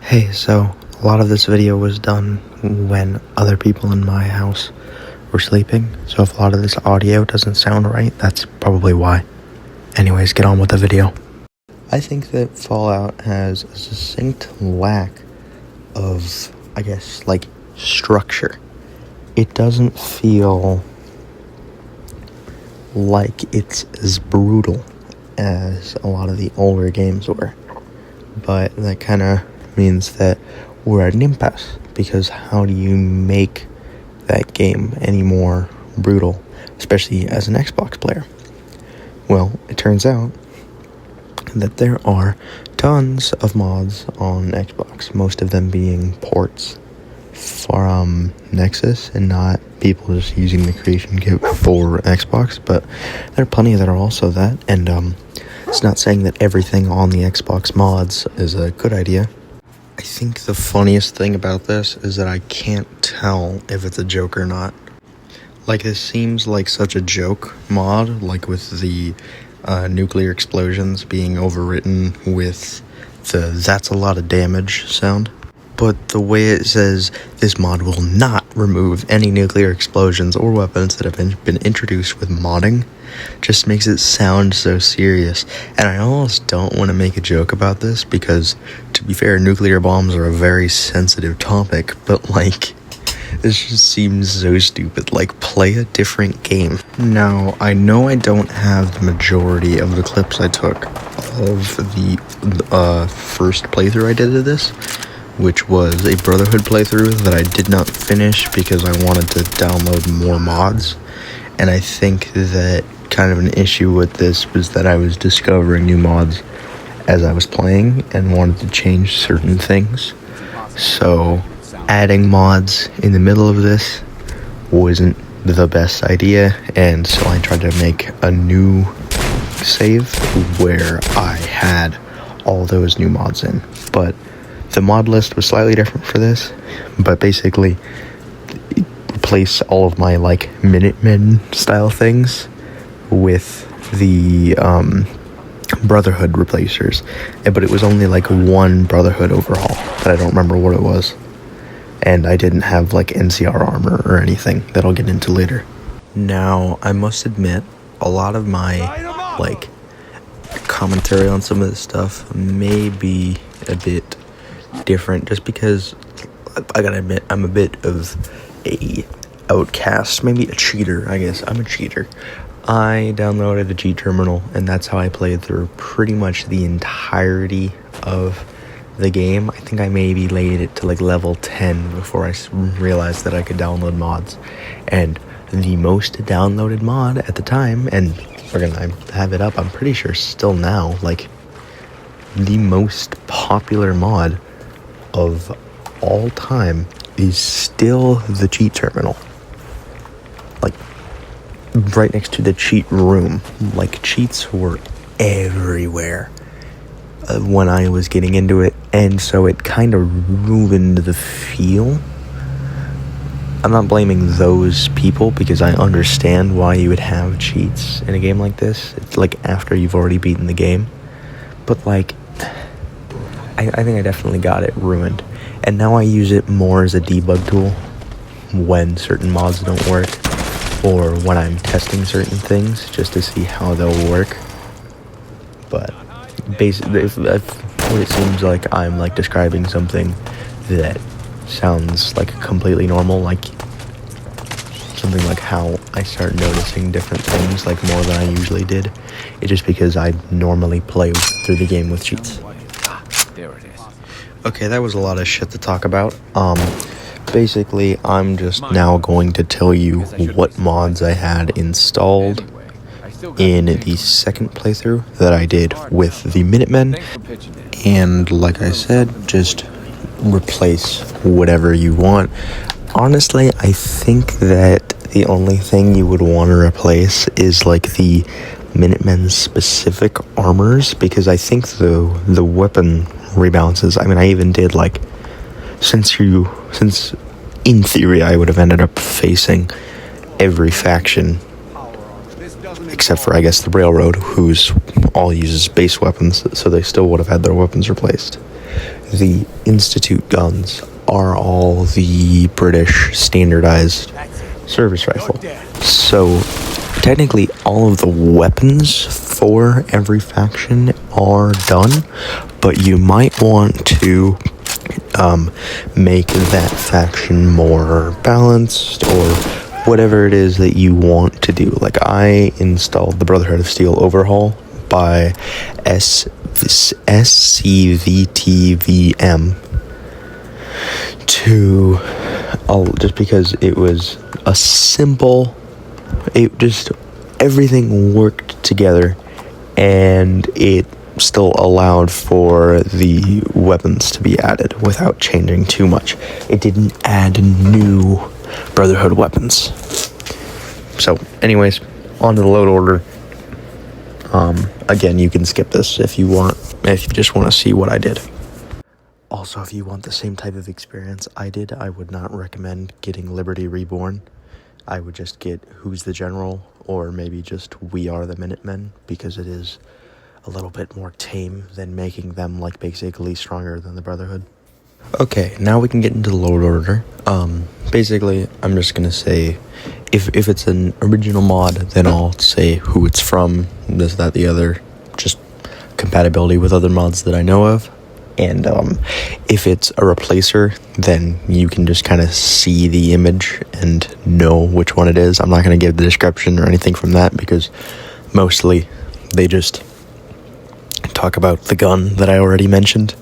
Hey, so a lot of this video was done when other people in my house were sleeping, so if a lot of this audio doesn't sound right, that's probably why. Anyways, get on with the video. I think that Fallout has a succinct lack of, structure. It doesn't feel like it's as brutal as a lot of the older games were, but that kind of means that we're at an impasse, because how do you make that game any more brutal, especially as an Xbox player? Well, it turns out that there are tons of mods on Xbox, most of them being ports from Nexus and not people just using the creation kit for Xbox, but there are plenty that are also that, and it's not saying that everything on the Xbox mods is a good idea. I think the funniest thing about this is that I can't tell if it's a joke or not. Like, this seems like such a joke mod, like with the nuclear explosions being overwritten with the "that's a lot of damage" sound. But the way it says this mod will not remove any nuclear explosions or weapons that have been introduced with modding just makes it sound so serious. And I almost don't want to make a joke about this because, to be fair, nuclear bombs are a very sensitive topic, but this just seems so stupid. Play a different game. Now, I know I don't have the majority of the clips I took of the first playthrough I did of this, which was a Brotherhood playthrough that I did not finish because I wanted to download more mods. And I think that kind of an issue with this was that I was discovering new mods as I was playing and wanted to change certain things. So adding mods in the middle of this wasn't the best idea, and so I tried to make a new save where I had all those new mods in. But the mod list was slightly different for this, but basically replace all of my Minutemen style things with the Brotherhood replacers. But it was only one Brotherhood overhaul that I don't remember what it was, and I didn't have NCR armor or anything that I'll get into later. Now, I must admit, a lot of my commentary on some of this stuff may be a bit different, just because I gotta admit I'm a bit of a outcast, maybe a cheater. I guess I'm a cheater. I downloaded a G terminal, and that's how I played through pretty much the entirety of the game. I think I maybe laid it to level 10 before I realized that I could download mods. And the most downloaded mod at the time, and we're gonna have it up, I'm pretty sure still now, the most popular mod of all time is still the cheat terminal. Right next to the cheat room. Cheats were everywhere when I was getting into it, and so it kind of ruined the feel. I'm not blaming those people, because I understand why you would have cheats in a game like this. It's after you've already beaten the game. But I think I definitely got it ruined. And now I use it more as a debug tool when certain mods don't work, or when I'm testing certain things just to see how they'll work. But basically, if it seems like I'm describing something that sounds completely normal, something like how I start noticing different things more than I usually did, it's just because I normally play through the game with cheats. There it is. Okay, that was a lot of shit to talk about. Basically, I'm just now going to tell you what mods I had installed in the second playthrough that I did with the Minutemen. And like I said, just replace whatever you want. Honestly, I think that the only thing you would want to replace is the Minutemen specific armors, because I think the weapon rebalances, I even did since in theory I would have ended up facing every faction except for, I guess, the Railroad, who's all uses base weapons, so they still would have had their weapons replaced. the Institute guns are all the British standardized service rifle. So technically all of the weapons for every faction are done, but you might want to make that faction more balanced or whatever it is that you want to do. Like, I installed the Brotherhood of Steel overhaul by SCVTVM to just because it was a simple, everything worked together, and it still allowed for the weapons to be added without changing too much. It didn't add new Brotherhood weapons. So anyways, on to the load order. Again, you can skip this if you just want to see what I did. Also, if you want the same type of experience I did, I would not recommend getting Liberty Reborn. I would just get Who's the General, or maybe just We Are the Minutemen, because it is a little bit more tame than making them like basically stronger than the Brotherhood. Okay, now we can get into the load order. Basically, I'm just gonna say, if it's an original mod, then I'll say who it's from, this, that, the other, just compatibility with other mods that I know of. And if it's a replacer, then you can just kind of see the image and know which one it is. I'm not going to give the description or anything from that, because mostly they just talk about the gun that I already mentioned.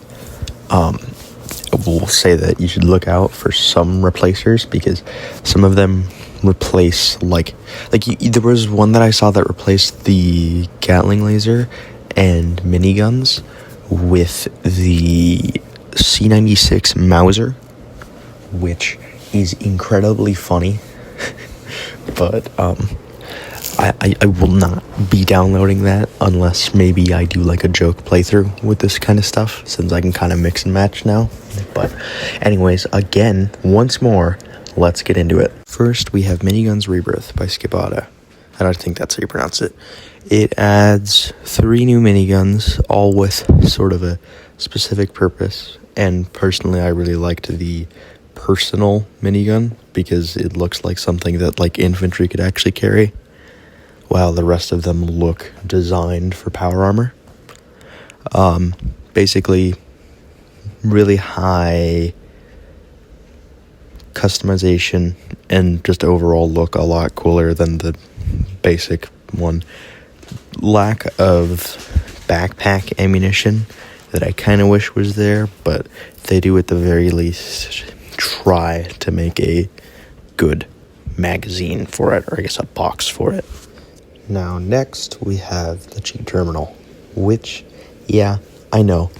We'll say that you should look out for some replacers, because some of them replace there was one that I saw that replaced the Gatling laser and miniguns with the C96 Mauser, which is incredibly funny. But I will not be downloading that unless maybe I do like a joke playthrough with this kind of stuff, since I can kind of mix and match now. But anyways, again, once more, let's get into it. First, we have Miniguns Rebirth by Skibada. I don't think that's how you pronounce it. It adds 3 new miniguns, all with sort of a specific purpose. And personally, I really liked the personal minigun, because it looks like something that like infantry could actually carry, while the rest of them look designed for power armor. Basically, really high customization, and just overall look a lot cooler than the basic one. Lack of backpack ammunition that I kind of wish was there, but they do at the very least try to make a good magazine for it, or I guess a box for it. Now next we have the cheat terminal, which, yeah, I know,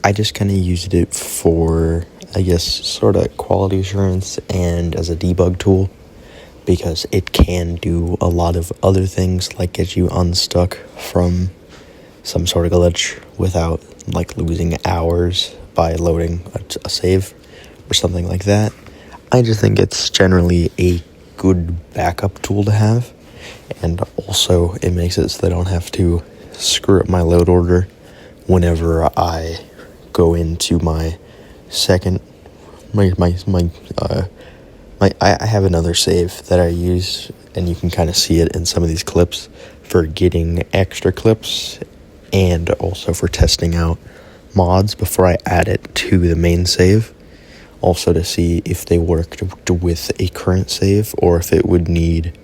I just kind of used it for, I guess, sort of quality assurance and as a debug tool, because it can do a lot of other things, like get you unstuck from some sort of glitch without like losing hours by loading a save or something like that. I just think it's generally a good backup tool to have, and also it makes it so that I don't have to screw up my load order whenever I go into my second I have another save that I use, and you can kind of see it in some of these clips, for getting extra clips and also for testing out mods before I add it to the main save. Also to see if they worked with a current save, or if it would need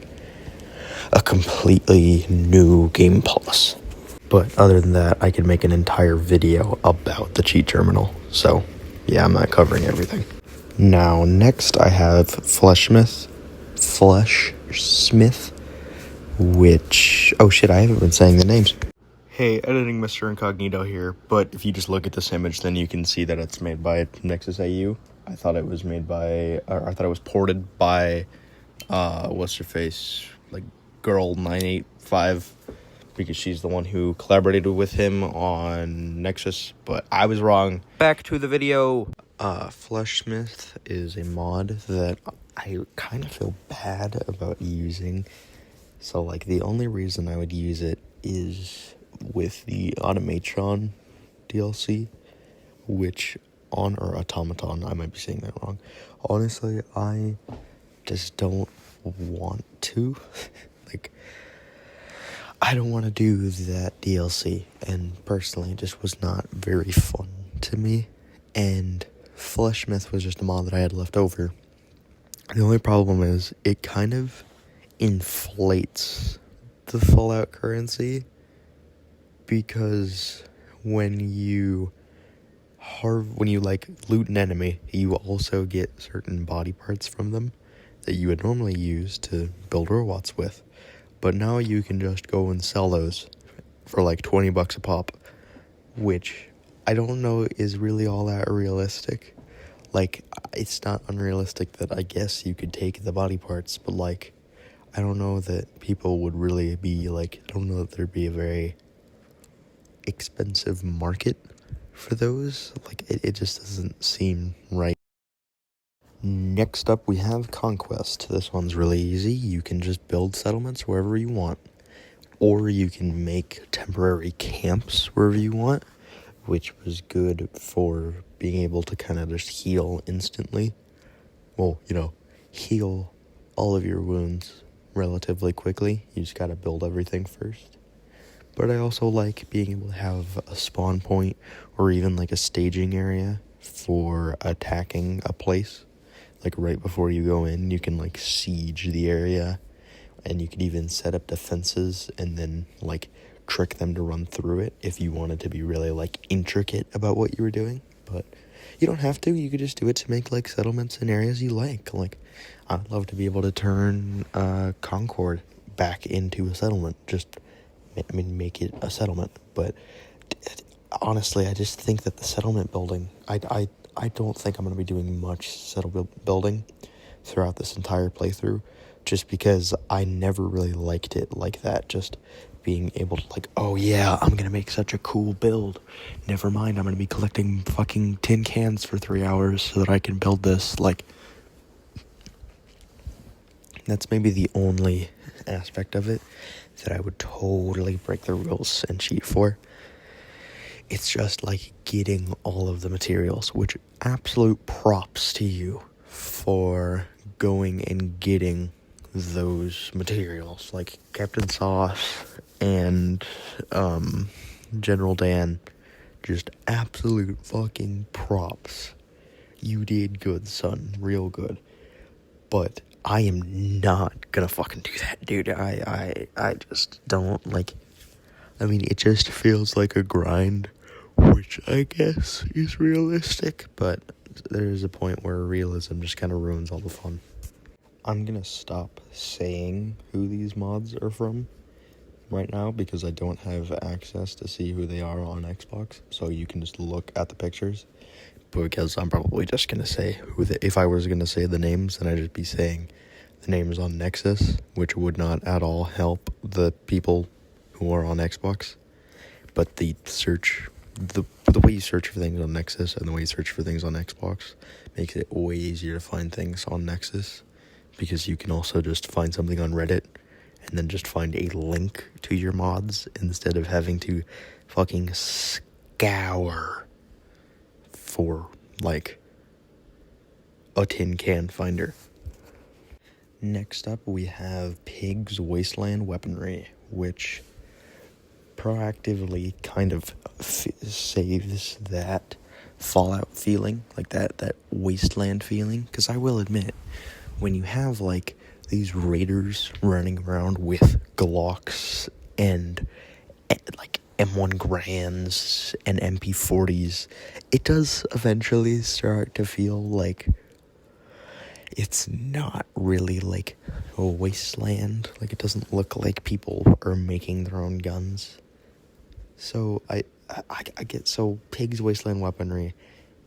a completely new game pulse. But other than that, I could make an entire video about the cheat terminal. So yeah, I'm not covering everything. Now, next I have Fleshsmith, which, oh shit, I haven't been saying the names. Hey, editing Mr. Incognito here, but if you just look at this image, then you can see that it's made by Nexus AU. I thought it was ported by, what's her face, like Girl 985, because she's the one who collaborated with him on Nexus, but I was wrong. Back to the video. Fleshsmith is a mod that I kind of feel bad about using. So, like, the only reason I would use it is with the Automatron DLC, which or automaton, I might be saying that wrong. Honestly, I just don't want to. Like, I don't want to do that DLC, and personally, it just was not very fun to me, and Fleshmith was just a mod that I had left over. The only problem is, it kind of inflates the Fallout currency, because when you loot an enemy, you also get certain body parts from them that you would normally use to build robots with. But now you can just go and sell those for like $20 a pop, which I don't know is really all that realistic. Like, it's not unrealistic that I guess you could take the body parts, but like, I don't know that people would really be like, I don't know that there'd be a very expensive market for those. Like, it just doesn't seem right. Next up, we have Conquest. This one's really easy. You can just build settlements wherever you want, or you can make temporary camps wherever you want, which was good for being able to kind of just heal instantly. Well, heal all of your wounds relatively quickly. You just gotta build everything first. But I also like being able to have a spawn point, or even like a staging area for attacking a place. Like, right before you go in, you can like siege the area, and you could even set up defenses and then like trick them to run through it if you wanted to be really like intricate about what you were doing. But you don't have to. You could just do it to make like settlements in areas you like. Like, I'd love to be able to turn Concord back into a settlement. Make it a settlement. But honestly, I just think that the settlement building, I don't think I'm going to be doing much settlement building throughout this entire playthrough, just because I never really liked it like that. Just being able to like, oh yeah, I'm going to make such a cool build. Never mind, I'm going to be collecting fucking tin cans for 3 hours so that I can build this. Like, that's maybe the only aspect of it that I would totally break the rules and cheat for. It's just like getting all of the materials, which absolute props to you for going and getting those materials. Like, Captain Sauce and General Dan, just absolute fucking props. You did good, son. Real good. But I am not gonna fucking do that, dude. I just don't like. I mean, it just feels like a grind, which I guess is realistic, but there's a point where realism just kind of ruins all the fun. I'm gonna stop saying who these mods are from right now, because I don't have access to see who they are on Xbox, so you can just look at the pictures, because I'm probably just gonna say if I was gonna say the names, then I'd just be saying the names on Nexus, which would not at all help the people who are on Xbox. But the way you search for things on Nexus and the way you search for things on Xbox makes it way easier to find things on Nexus, because you can also just find something on Reddit and then just find a link to your mods instead of having to fucking scour for like a tin can finder. Next up, we have Pig's Wasteland Weaponry, which proactively kind of saves that Fallout feeling, like that wasteland feeling. Because I will admit, when you have like these raiders running around with Glocks and like M1 Grands and MP40s, it does eventually start to feel like it's not really like a wasteland. Like, it doesn't look like people are making their own guns. So I get, so Pig's Wasteland Weaponry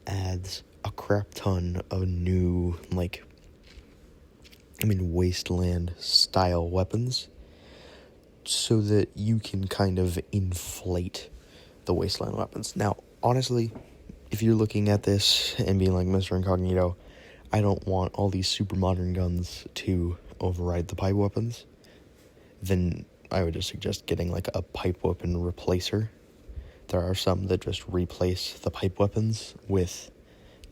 adds a crap ton of new, wasteland style weapons, so that you can kind of inflate the wasteland weapons. Now, honestly, if you're looking at this and being like, Mr. Incognito, I don't want all these super modern guns to override the pipe weapons, then I would just suggest getting like a pipe weapon replacer. There are some that just replace the pipe weapons with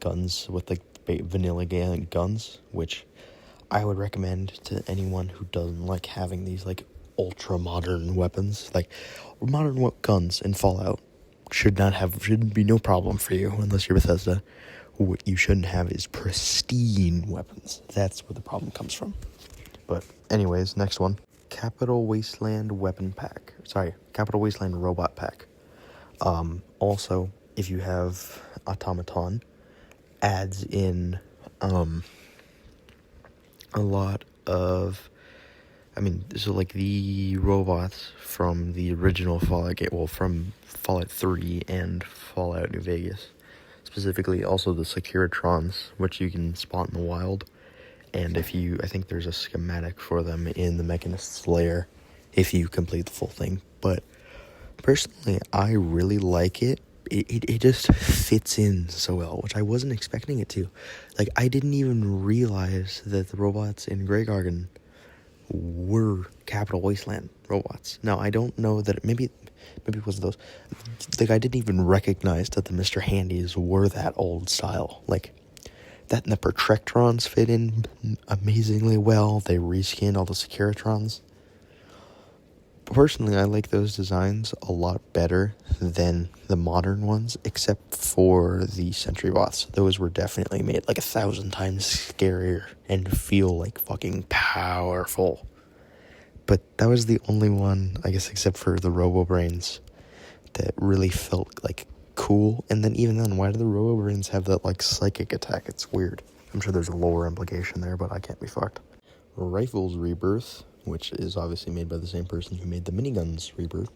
guns with like vanilla guns, which I would recommend to anyone who doesn't like having these like ultra modern weapons. Like modern guns in Fallout shouldn't be no problem for you unless you're Bethesda. What you shouldn't have is pristine weapons. That's where the problem comes from. But anyways, next one. Capital Wasteland Robot Pack. Also, if you have Automaton, adds in a lot of, so like the robots from the original Fallout game, well, from Fallout 3 and Fallout New Vegas. Specifically, also the Securitrons, which you can spot in the wild. And I think there's a schematic for them in the Mechanist's Lair if you complete the full thing. But personally, I really like it. It just fits in so well, which I wasn't expecting it to. Like, I didn't even realize that the robots in Grey Garden were Capital Wasteland robots. Now, I don't know that maybe it was those. Like, I didn't even recognize that the Mr. Handys were that old style. Like, that and the Protectrons fit in amazingly well. They reskinned all the Securitrons. Personally, I like those designs a lot better than the modern ones, except for the Sentry Bots. Those were definitely made like 1,000 times scarier and feel like fucking powerful. But that was the only one, I guess, except for the Robo-Brains, that really felt like cool. And then even then, why do the Robo-Brains have that like psychic attack? It's weird. I'm sure there's a lore implication there, but I can't be fucked. Rifles Rebirth, which is obviously made by the same person who made the Miniguns Rebirth,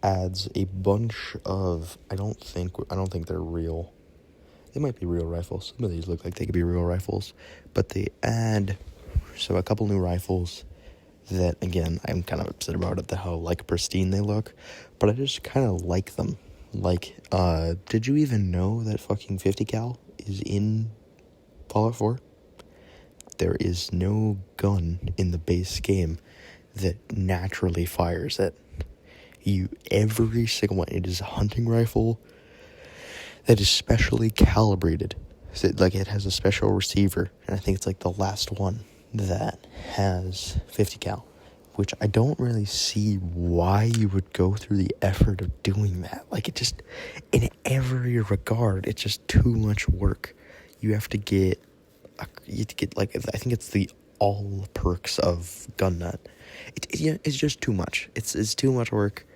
adds a bunch of, I don't think they're real. They might be real rifles. Some of these look like they could be real rifles, but they add a couple new rifles that, again, I'm kind of upset about it, how like pristine they look, but I just kind of like them. Like, did you even know that fucking 50 cal is in Fallout 4? There is no gun in the base game that naturally fires it. Every single one, it is a hunting rifle that is specially calibrated. So it has a special receiver, and I think it's like the last one that has 50 cal, which I don't really see why you would go through the effort of doing that. Like, it just, in every regard, it's just too much work. You have to get like, I think it's the all perks of gun nut. It's just too much. It's too much work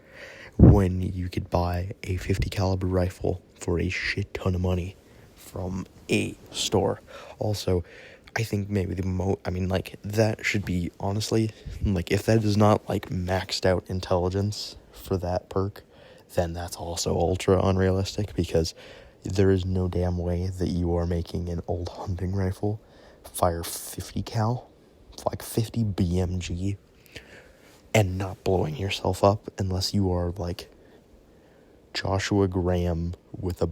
when you could buy a 50 caliber rifle for a shit ton of money from a store. Also, I think maybe that should be, honestly, like, if that is not like maxed out intelligence for that perk, then that's also ultra unrealistic, because there is no damn way that you are making an old hunting rifle fire 50 cal, like 50 BMG, and not blowing yourself up unless you are like Joshua Graham with a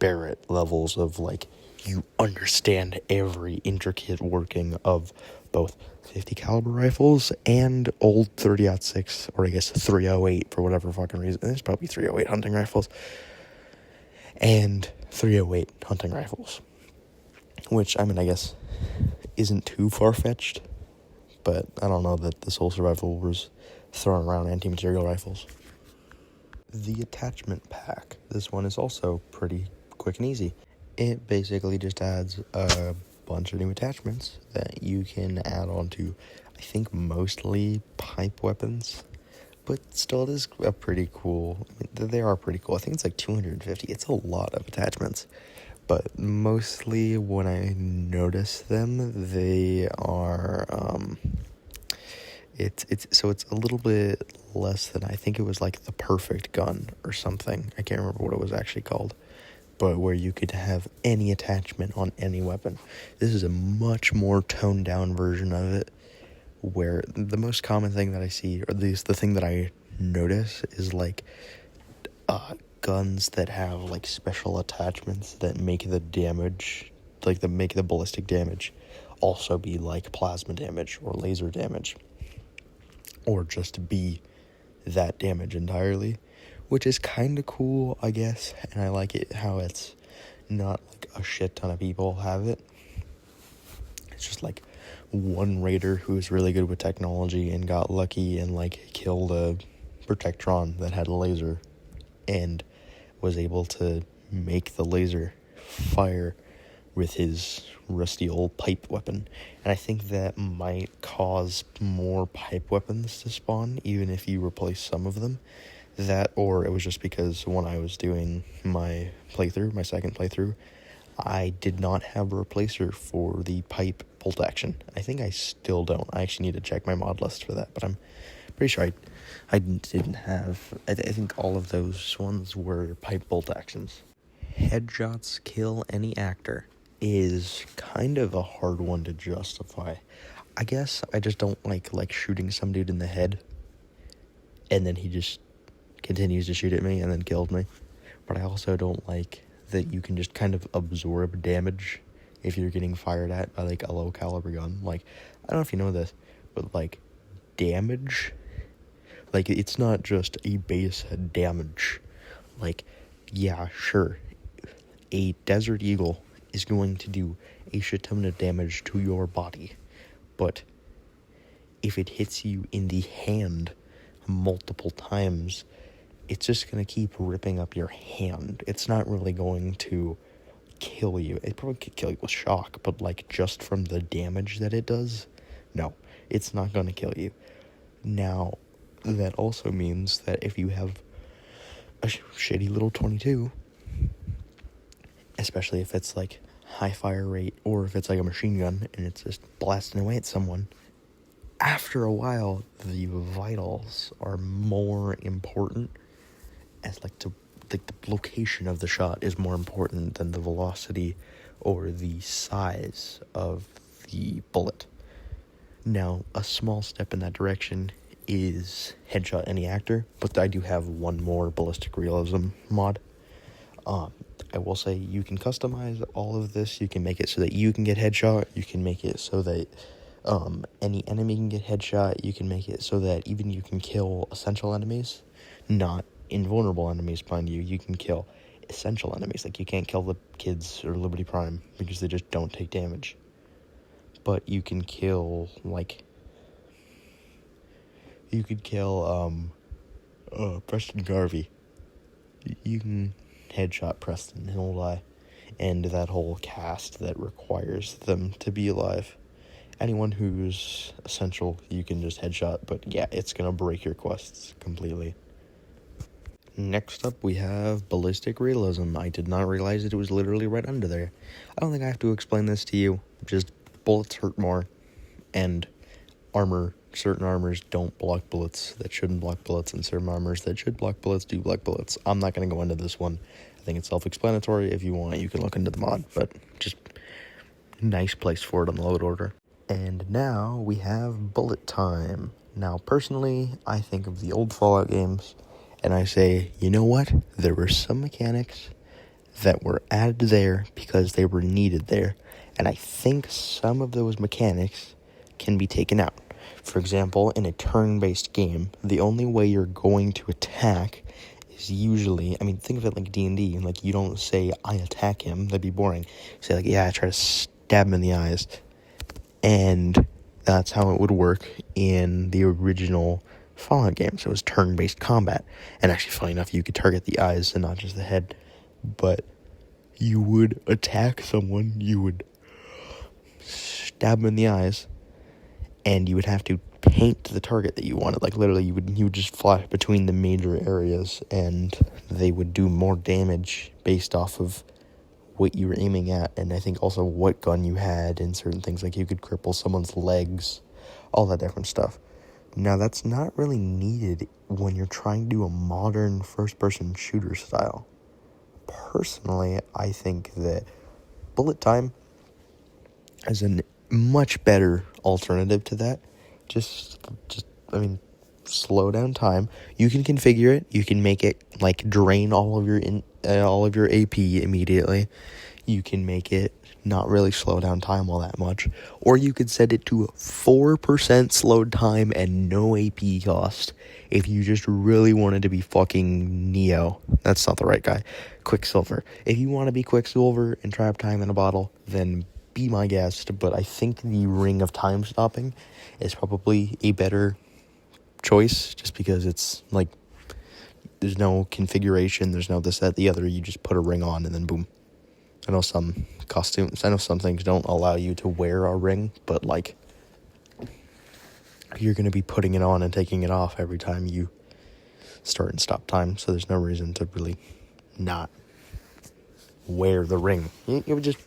Barrett levels of, like, you understand every intricate working of both 50 caliber rifles and old 30-06, or I guess 308 for whatever fucking reason. There's probably 308 hunting rifles. And 308 hunting rifles, which, I guess isn't too far-fetched, but I don't know that this whole survival was throwing around anti-material rifles. The attachment pack. This one is also pretty quick and easy. It basically just adds a bunch of new attachments that you can add on to, I think, mostly pipe weapons. But still, it is a pretty cool. They are pretty cool. I think it's like 250. It's a lot of attachments. But mostly when I notice them, they are, it's a little bit less than, I think it was like the perfect gun or something. I can't remember what it was actually called. But where you could have any attachment on any weapon. This is a much more toned down version of it, where the most common thing that I see, or at least the thing that I notice, is like guns that have like special attachments that make the damage, like make the ballistic damage also be like plasma damage or laser damage, or just be that damage entirely, which is kind of cool, I guess. And I like it how it's not like a shit ton of people have it. It's just like one raider who's really good with technology and got lucky and like killed a Protectron that had a laser and was able to make the laser fire with his rusty old pipe weapon. And I think that might cause more pipe weapons to spawn, even if you replace some of them. That, or it was just because when I was doing my second playthrough, I did not have a replacer for the pipe bolt action. I think I still don't. I actually need to check my mod list for that, but I'm pretty sure I didn't have. I think all of those ones were pipe bolt actions. Headshots kill any actor is kind of a hard one to justify. I guess I just don't like shooting some dude in the head and then he just continues to shoot at me and then killed me. But I also don't like that you can just kind of absorb damage if you're getting fired at by like a low caliber gun. Like, I don't know if you know this, but like damage, like it's not just a base damage. Like, yeah, sure, a Desert Eagle is going to do a shit ton of damage to your body, but if it hits you in the hand multiple times, it's just going to keep ripping up your hand. It's not really going to kill you. It probably could kill you with shock, but like just from the damage that it does, no, it's not going to kill you. Now, that also means that if you have a shitty little 22, especially if it's like high fire rate or if it's like a machine gun and it's just blasting away at someone, after a while the vitals are more important, as like the location of the shot is more important than the velocity or the size of the bullet. Now, a small step in that direction is headshot any actor, but I do have one more ballistic realism mod. I will say you can customize all of this. You can make it so that you can get headshot. You can make it so that any enemy can get headshot. You can make it so that even you can kill essential enemies, not invulnerable enemies behind you. You can kill essential enemies. Like, you can't kill the kids or Liberty Prime because they just don't take damage. But you can kill, like, you could kill Preston Garvey. You can headshot Preston, he'll die. And that whole cast that requires them to be alive. Anyone who's essential, you can just headshot, but yeah, it's gonna break your quests completely. Next up, we have ballistic realism. I did not realize that it was literally right under there. I don't think I have to explain this to you. Just bullets hurt more, and certain armors don't block bullets that shouldn't block bullets, and certain armors that should block bullets do block bullets. I'm not going to go into this one. I think it's self-explanatory. If you want, you can look into the mod, but just nice place for it on the load order. And now we have bullet time. Now, personally, I think of the old Fallout games, and I say, you know what? There were some mechanics that were added there because they were needed there. And I think some of those mechanics can be taken out. For example, in a turn-based game, the only way you're going to attack is usually, I mean, think of it like D&D. Like, you don't say, I attack him. That'd be boring. You say, like, yeah, I try to stab him in the eyes. And that's how it would work in the original Fallout games. It was turn-based combat. And actually, funny enough, you could target the eyes and not just the head. But you would attack someone, you would stab them in the eyes, and you would have to paint the target that you wanted. Like, literally, you would just fly between the major areas, and they would do more damage based off of what you were aiming at, and I think also what gun you had, and certain things. Like, you could cripple someone's legs, all that different stuff. Now, that's not really needed when you're trying to do a modern first-person shooter style. Personally, I think that bullet time is a much better alternative to that. Slow down time. You can configure it. You can make it like drain all of your AP immediately. You can make it not really slow down time all that much, or you could set it to 4% slowed time and no AP cost. If you just really wanted to be fucking Neo, that's not the right guy, Quicksilver. If you want to be Quicksilver and trap time in a bottle, then be my guest, but I think the Ring of Time Stopping is probably a better choice, just because it's like, there's no configuration, there's no this, that, the other. You just put a ring on and then boom. I know some things don't allow you to wear a ring, but like, you're going to be putting it on and taking it off every time you start and stop time, so there's no reason to really not wear the ring. It would just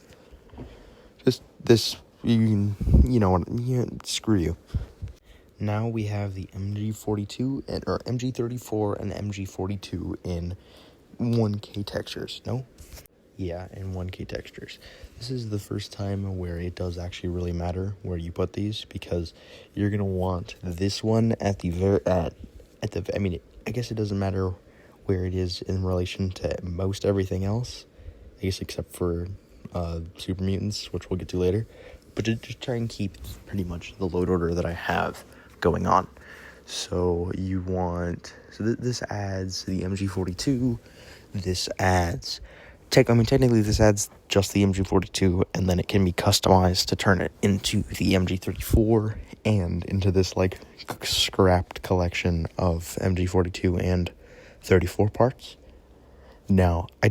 this, you know what, screw you. Now we have the MG42 or MG34 and MG42 in 1K textures. No? Yeah, in 1K textures. This is the first time where it does actually really matter where you put these, because you're going to want this one at the I mean, I guess it doesn't matter where it is in relation to most everything else, I guess, except for Super Mutants, which we'll get to later. But just try and keep pretty much the load order that I have going on. So you want, this adds the MG42, this adds, technically this adds just the MG42, and then it can be customized to turn it into the MG34 and into this like scrapped collection of MG42 and 34 parts. Now, I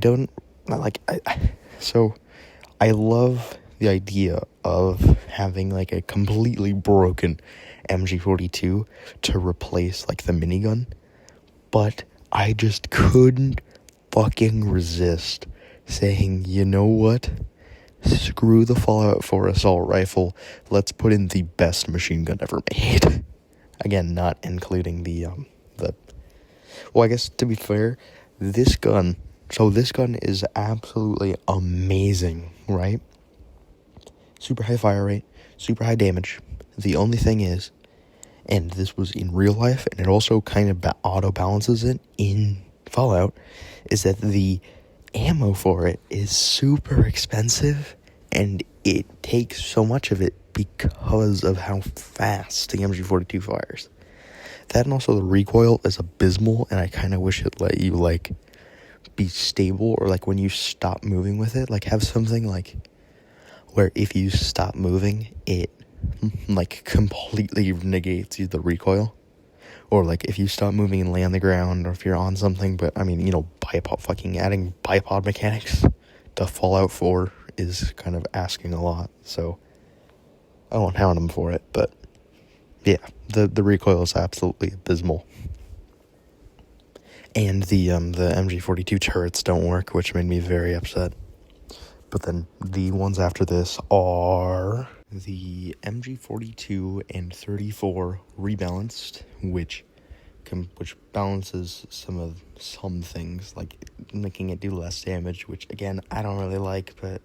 love the idea of having like a completely broken MG42 to replace like the minigun, but I just couldn't fucking resist saying, you know what? Screw the Fallout 4 assault rifle. Let's put in the best machine gun ever made. Again, not including the well, I guess to be fair, this gun is absolutely amazing, right? Super high fire rate, super high damage. The only thing is, and this was in real life, and it also kind of auto balances it in Fallout, is that the ammo for it is super expensive, and it takes so much of it because of how fast the MG42 fires. That, and also the recoil is abysmal, and I kind of wish it let you like be stable, or like when you stop moving with it, like have something like where if you stop moving, it like completely negates the recoil. Or like if you stop moving and lay on the ground, or if you're on something. But I mean, adding bipod mechanics to Fallout 4 is kind of asking a lot, so I won't hound them for it. But yeah, the recoil is absolutely abysmal. And the MG42 turrets don't work, which made me very upset. But then the ones after this are the MG42 and 34 rebalanced, which balances some things, like making it do less damage, which again I don't really like, but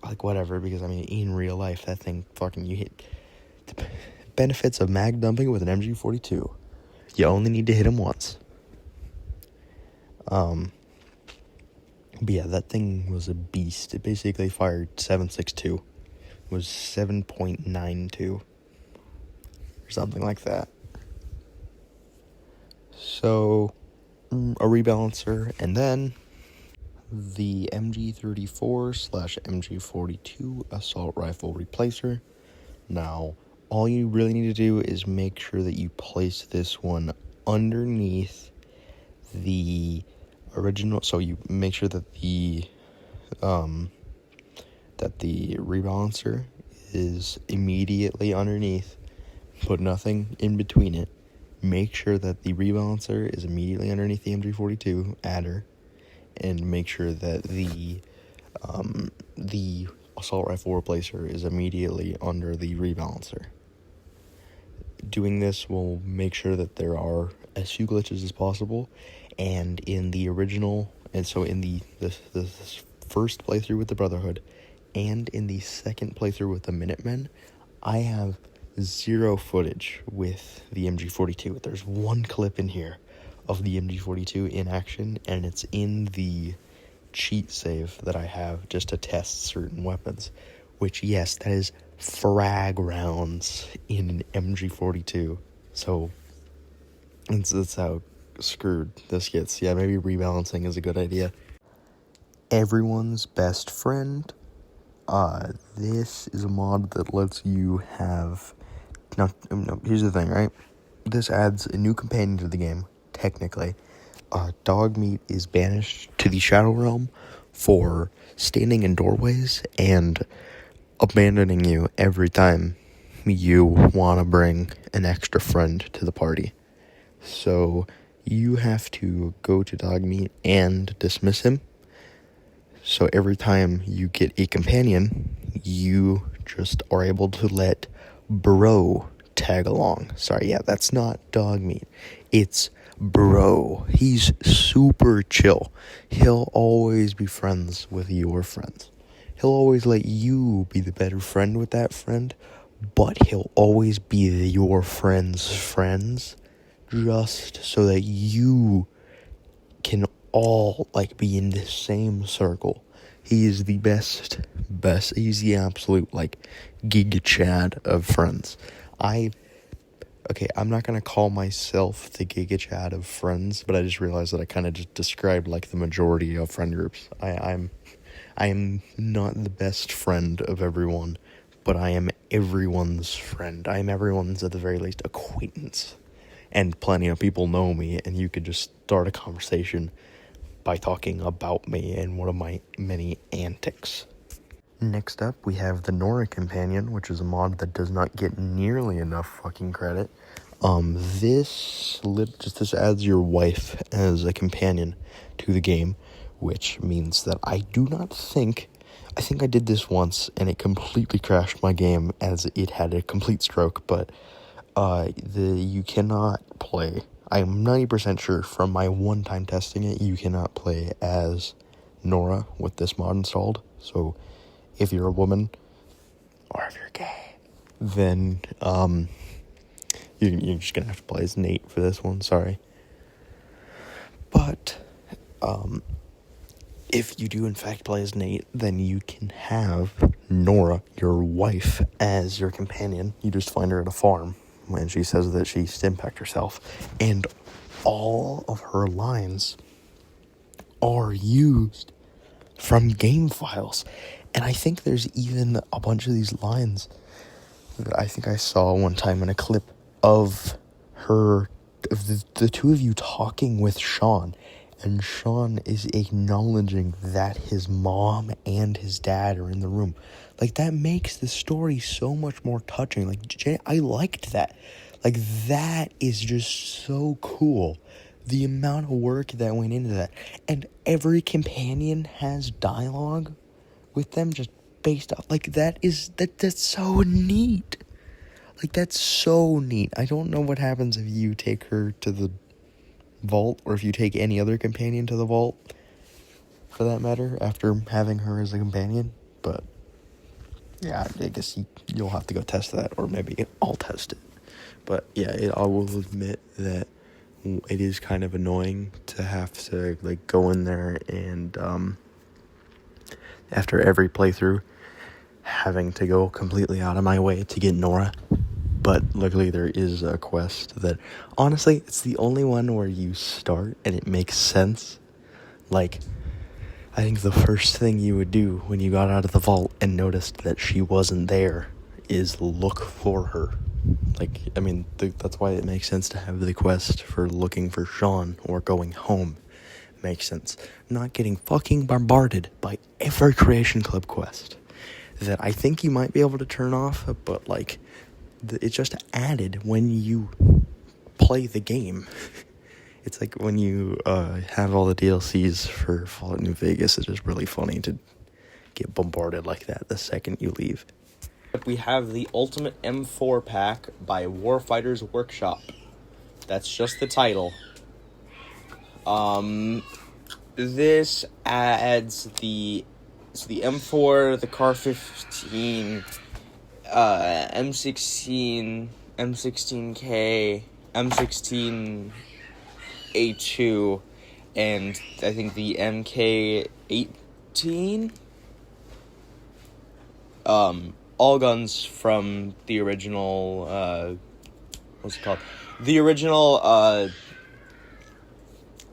like whatever, because I mean in real life that thing fucking, you hit the benefits of mag dumping with an MG42. You only need to hit him once. But yeah, that thing was a beast. It basically fired 7.62. It was 7.92 or something like that. So, a rebalancer, and then the MG34/MG42 assault rifle replacer. Now, all you really need to do is make sure that you place this one underneath the original, so you make sure that the rebalancer is immediately underneath. Put nothing in between it. Make sure that the rebalancer is immediately underneath the MG42 adder, and make sure that the assault rifle replacer is immediately under the rebalancer. Doing this will make sure that there are as few glitches as possible. And in the original, and so in the first playthrough with the Brotherhood, and in the second playthrough with the Minutemen, I have zero footage with the MG42. There's one clip in here of the MG42 in action, and it's in the cheat save that I have just to test certain weapons, which, yes, that is frag rounds in an MG42. So that's how screwed this gets. Yeah, maybe rebalancing is a good idea. Everyone's best friend. This is a mod that lets you have... No, here's the thing, right? This adds a new companion to the game, technically. Dogmeat is banished to the Shadow Realm for standing in doorways and abandoning you every time you want to bring an extra friend to the party. So you have to go to Dogmeat and dismiss him. So every time you get a companion, you just are able to let Bro tag along. Sorry, yeah, that's not Dogmeat. It's Bro. He's super chill. He'll always be friends with your friends. He'll always let you be the better friend with that friend, but he'll always be your friend's friends, just so that you can all, like, be in the same circle. He is the best, he's the absolute, like, Giga Chad of friends. I'm not going to call myself the Giga Chad of friends, but I just realized that I kind of just described, like, the majority of friend groups. I am not the best friend of everyone, but I am everyone's friend. I am everyone's, at the very least, acquaintance. And plenty of people know me, and you could just start a conversation by talking about me and one of my many antics. Next up, we have the Nora Companion, which is a mod that does not get nearly enough fucking credit. This adds your wife as a companion to the game, which means that I think I did this once, and it completely crashed my game as it had a complete stroke, but you cannot play. I'm 90% sure from my one time testing it, you cannot play as Nora with this mod installed. So if you're a woman, or if you're gay, then you're just gonna have to play as Nate for this one. Sorry, but if you do in fact play as Nate, then you can have Nora, your wife, as your companion. You just find her at a farm when she says that she stimpacked herself, and all of her lines are used from game files. And I think there's even a bunch of these lines that I think I saw one time in a clip of the two of you talking with Sean, and Sean is acknowledging that his mom and his dad are in the room. Like, that makes the story so much more touching. Like, I liked that. Like, that is just so cool. The amount of work that went into that. And every companion has dialogue with them just based off. Like, that's so neat. Like, that's so neat. I don't know what happens if you take her to the vault, or if you take any other companion to the vault, for that matter, after having her as a companion. But yeah, I guess you'll have to go test that, or maybe I'll test it. But yeah, I will admit that it is kind of annoying to have to, like, go in there and after every playthrough having to go completely out of my way to get Nora. But luckily there is a quest that, honestly, it's the only one where you start and it makes sense. Like, I think the first thing you would do when you got out of the vault and noticed that she wasn't there is look for her. Like, I mean, that's why it makes sense to have the quest for looking for Sean or going home. Makes sense. Not getting fucking bombarded by every Creation Club quest that I think you might be able to turn off, but, like, it's just added when you play the game. It's like when you have all the DLCs for Fallout New Vegas, it's just really funny to get bombarded like that the second you leave. We have the Ultimate M4 pack by Warfighters Workshop. That's just the title. This adds the M4, the Car 15, M16, M16K, M16A2, and I think the MK18. All guns from the original, what's it called? The original,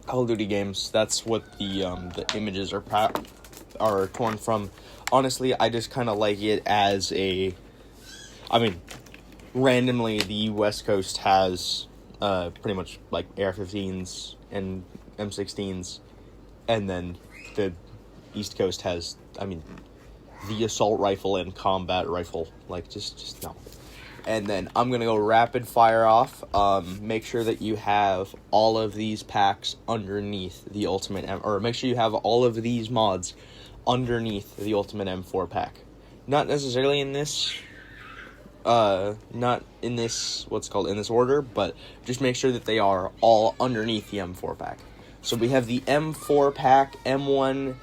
Call of Duty games. That's what the images are torn from. Honestly, I just kind of like it as randomly, the West Coast has, pretty much, like, AR-15s and M16s, and then the East Coast has, the assault rifle and combat rifle. Like, just no. And then I'm going to go rapid fire off. Make sure that you have all of these packs underneath the Ultimate or make sure you have all of these mods underneath the Ultimate M4 pack. Not necessarily in this, not in this, in this order, but just make sure that they are all underneath the M4 pack. So we have the M4 pack, M1,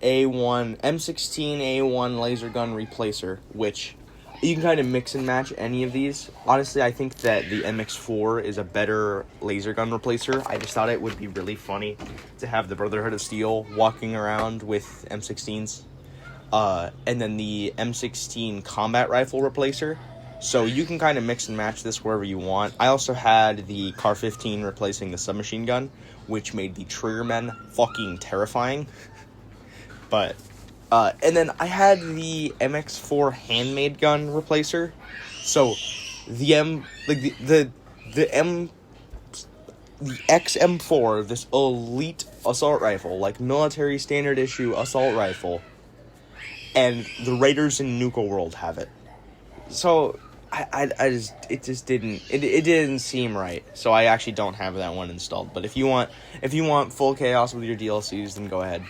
A1, M16, A1 laser gun replacer, which you can kind of mix and match any of these. Honestly, I think that the MX4 is a better laser gun replacer. I just thought it would be really funny to have the Brotherhood of Steel walking around with M16s. And then the M16 combat rifle replacer. So you can kind of mix and match this wherever you want. I also had the Car 15 replacing the submachine gun, which made the Triggermen fucking terrifying. But, and then I had the MX4 handmade gun replacer. So, the XM4, this elite assault rifle, like military standard issue assault rifle, and the Raiders in Nuka World have it. So, it didn't seem right. So I actually don't have that one installed. But if you want full chaos with your DLCs, then go ahead.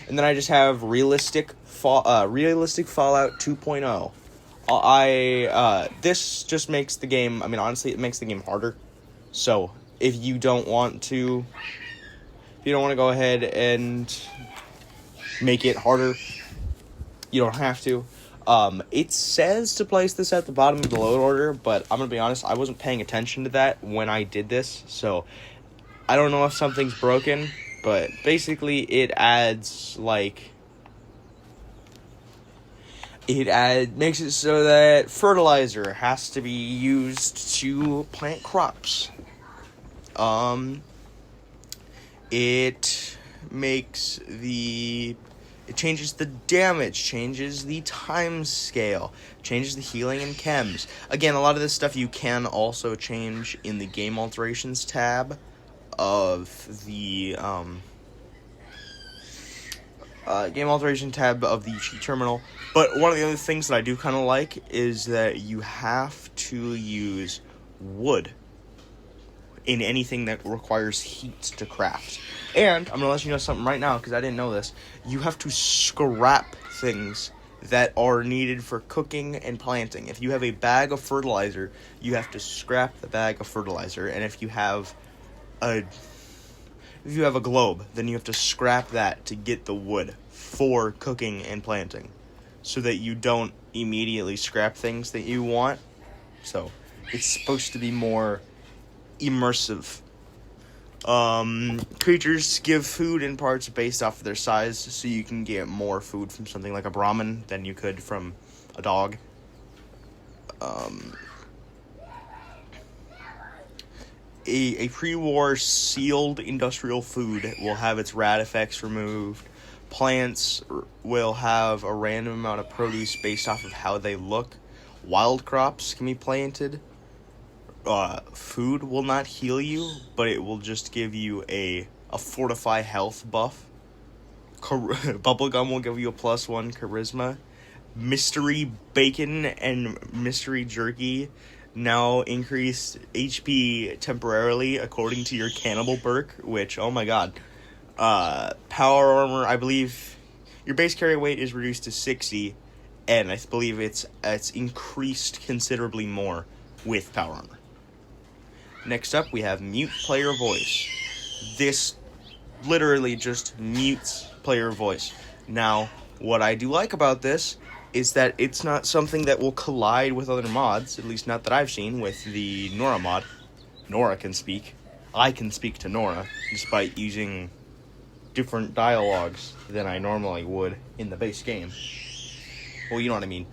And then I just have realistic Fallout 2.0. This just makes the game, honestly, it makes the game harder. So, if you don't want to go ahead and make it harder, you don't have to. It says to place this at the bottom of the load order, but I'm gonna be honest, I wasn't paying attention to that when I did this, so I don't know if something's broken. But basically, it makes it so that fertilizer has to be used to plant crops. It changes the damage, changes the time scale, changes the healing and chems. Again, a lot of this stuff you can also change in the game alterations tab of the game alteration tab of the cheat terminal. But one of the other things that I do kind of like is that you have to use wood in anything that requires heat to craft. And I'm going to let you know something right now, because I didn't know this. You have to scrap things that are needed for cooking and planting. If you have a bag of fertilizer, you have to scrap the bag of fertilizer. And if you have a globe, then you have to scrap that to get the wood for cooking and planting, so that you don't immediately scrap things that you want. So it's supposed to be more immersive. Creatures give food in parts based off of their size, so you can get more food from something like a Brahmin than you could from a dog. A pre-war sealed industrial food will have its rad effects removed. Plants will have a random amount of produce based off of how they look. Wild crops can be planted. Food will not heal you, but it will just give you a fortify health buff. Bubblegum will give you a +1 charisma. Mystery bacon and mystery jerky now increase HP temporarily according to your cannibal perk, which, oh my god. Power armor, I believe your base carry weight is reduced to 60, and I believe it's increased considerably more with power armor. Next up, we have mute player voice. This literally just mutes player voice. Now, what I do like about this is that it's not something that will collide with other mods, at least not that I've seen, with the Nora mod. Nora can speak. I can speak to Nora, despite using different dialogues than I normally would in the base game. Well, you know what I mean.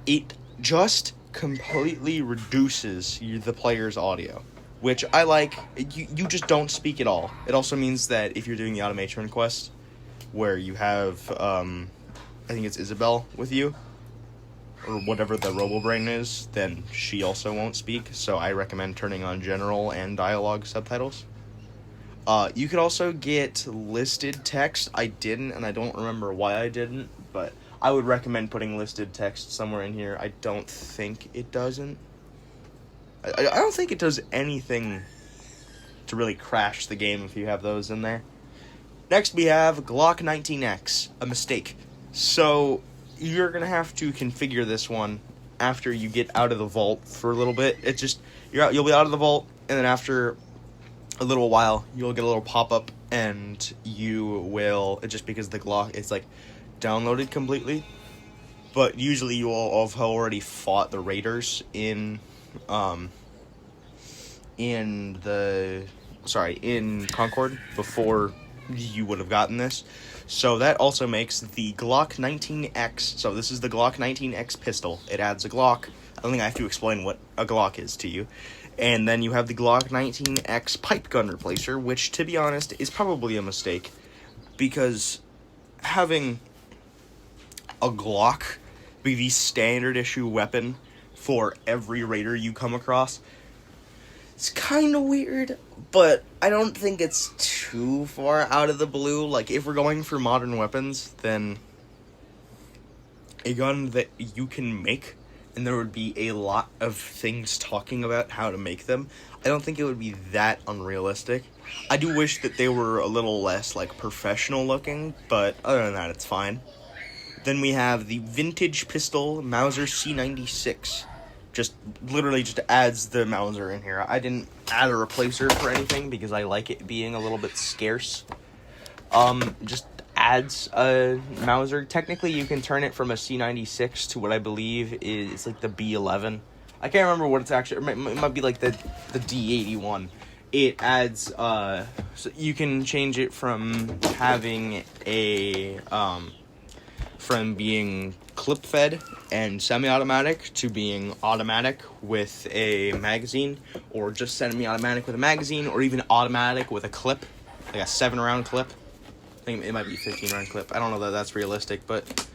It just completely reduces the player's audio, which I like. You just don't speak at all. It also means that if you're doing the automation quest, where you have, I think it's Isabel with you, or whatever the RoboBrain is, then she also won't speak, so I recommend turning on general and dialogue subtitles. You could also get listed text. I didn't, and I don't remember why I didn't, but I would recommend putting listed text somewhere in here. I don't think it doesn't. I don't think it does anything to really crash the game if you have those in there. Next we have Glock 19X, a mistake. So you're going to have to configure this one after you get out of the vault for a little bit. It's just, you'll be out of the vault, and then after a little while, you'll get a little pop-up, and you will, just because the Glock, it's like downloaded completely, but usually you will have already fought the raiders in Concord before you would have gotten this. So that also makes the Glock 19X, so this is the Glock 19X pistol. It adds a Glock. I don't think I have to explain what a Glock is to you. And then you have the Glock 19X pipe gun replacer, which, to be honest, is probably a mistake, because having a Glock be the standard issue weapon for every raider you come across, it's kind of weird, but I don't think it's too far out of the blue. Like, if we're going for modern weapons, then a gun that you can make, and there would be a lot of things talking about how to make them, I don't think it would be that unrealistic. I do wish that they were a little less, like, professional looking, but other than that, it's fine. Then we have the vintage pistol Mauser C96. Literally just adds the Mauser in here. I didn't add a replacer for anything because I like it being a little bit scarce. Just adds a Mauser. Technically, you can turn it from a C96 to what I believe is like the B11. I can't remember what it's actually. It might be like the D81. It adds. So you can change it from having a from being clip-fed and semi-automatic to being automatic with a magazine, or just semi-automatic with a magazine, or even automatic with a clip, like a 7-round clip. I think it might be a 15-round clip. I don't know that that's realistic, but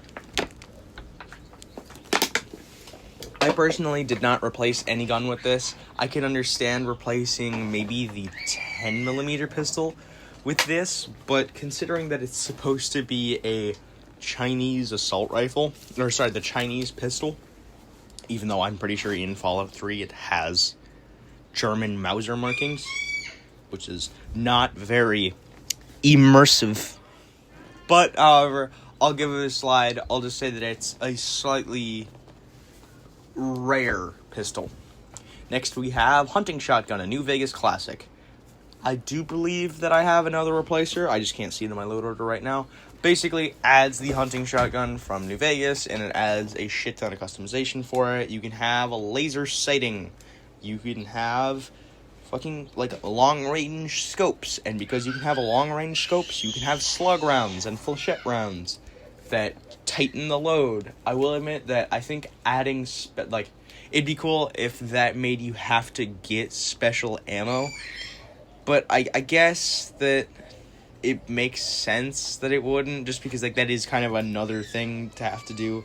I personally did not replace any gun with this. I can understand replacing maybe the 10mm pistol with this, but considering that it's supposed to be a Chinese assault rifle, the Chinese pistol, even though I'm pretty sure in Fallout 3 it has German Mauser markings, which is not very immersive. But, however, I'll give it a slide. I'll just say that it's a slightly rare pistol. Next we have Hunting Shotgun, a New Vegas classic. I do believe that I have another replacer. I just can't see it in my load order right now. Basically adds the hunting shotgun from New Vegas, and it adds a shit ton of customization for it. You can have a laser sighting. You can have fucking, like, long-range scopes. And because you can have a long-range scopes, you can have slug rounds and flechette rounds that tighten the load. I will admit that I think adding, it'd be cool if that made you have to get special ammo. But I guess that it makes sense that it wouldn't, just because, like, that is kind of another thing to have to do.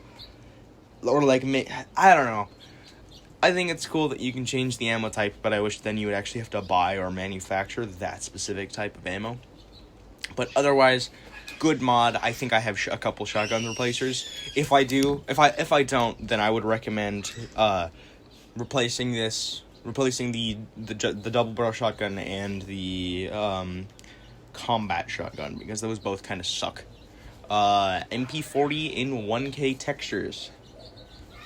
Or, like, I don't know. I think it's cool that you can change the ammo type, but I wish then you would actually have to buy or manufacture that specific type of ammo. But otherwise, good mod. I think I have a couple shotgun replacers. If I don't, then I would recommend replacing the double barrel shotgun and the combat shotgun, because those both kind of suck. MP40 in 1K textures.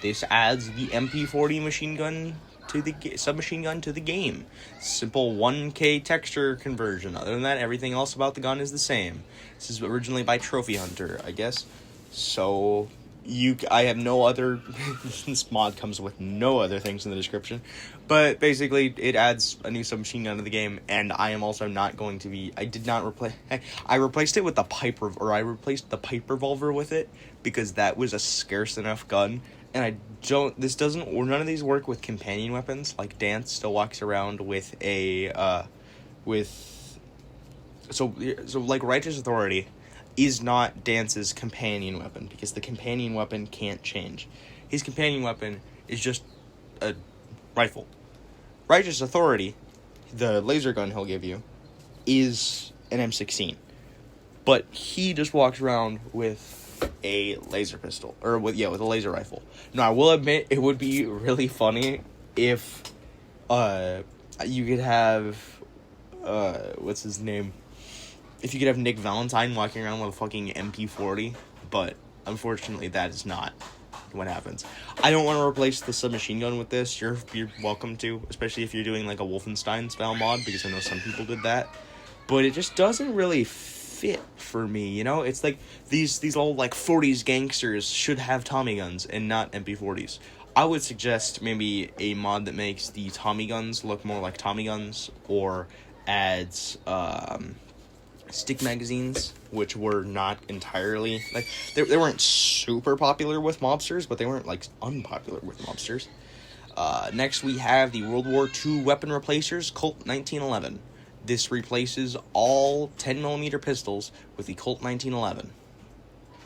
This adds the MP40 machine gun to the submachine gun to the game. Simple 1K texture conversion. Other than that, everything else about the gun is the same. This is originally by Trophy Hunter, I guess. So I have no other. This mod comes with no other things in the description, but basically it adds a new submachine gun to the game, and I am also not going to be. I did not replace. I replaced it with the I replaced the pipe revolver with it because that was a scarce enough gun, and I don't. This doesn't. Or none of these work with companion weapons. Like Dance still walks around with a So like Righteous Authority is not Dance's companion weapon, because the companion weapon can't change. His companion weapon is just a rifle. Righteous Authority, the laser gun he'll give you, is an M16. But he just walks around with a laser pistol, or with a laser rifle. Now, I will admit, it would be really funny if you could have, what's his name? If you could have Nick Valentine walking around with a fucking MP40, but unfortunately that is not what happens. I don't want to replace the submachine gun with this. You're welcome to, especially if you're doing like a Wolfenstein style mod, because I know some people did that. But it just doesn't really fit for me, you know? It's like these old like 40s gangsters should have Tommy guns and not MP40s. I would suggest maybe a mod that makes the Tommy guns look more like Tommy guns, or adds stick magazines, which were not entirely like they weren't super popular with mobsters, but they weren't like unpopular with mobsters. Next we have the World War II weapon replacers, Colt 1911. This replaces all 10mm pistols with the Colt 1911.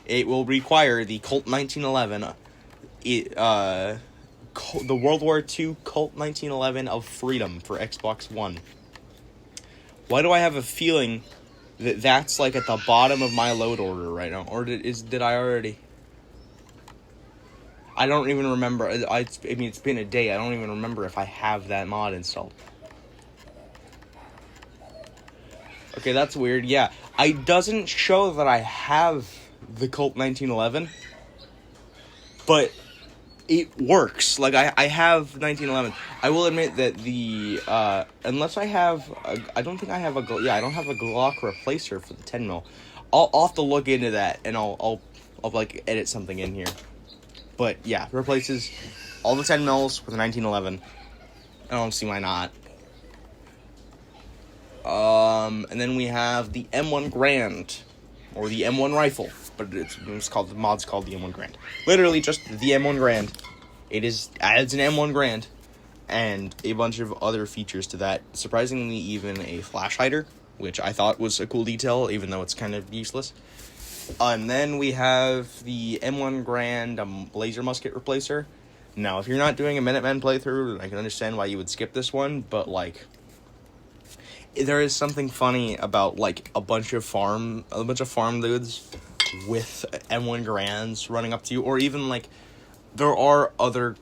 It will require the Colt 1911, the World War II Colt 1911 of Freedom for Xbox One. Why do I have a feeling that's like at the bottom of my load order right now? Or did I already? I don't even remember. I mean, it's been a day. I don't even remember if I have that mod installed. Okay, that's weird. Yeah, it doesn't show that I have the Colt 1911, but it works. Like, I have 1911. I will admit that the, unless I have, I don't think I have I don't have a Glock replacer for the 10mm. I'll have to look into that, and I'll like, edit something in here. But, yeah, replaces all the 10mm with a 1911. I don't see why not. And then we have the M1 Grand, or the M1 rifle, but the mod's called the M1 Grand. Literally just the M1 Grand. It adds an M1 Grand and a bunch of other features to that. Surprisingly, even a flash hider, which I thought was a cool detail, even though it's kind of useless. And then we have the M1 Grand laser musket replacer. Now, if you're not doing a Minutemen playthrough, I can understand why you would skip this one, but like, there is something funny about like a bunch of farm dudes with M1 Grands running up to you, or even like there are other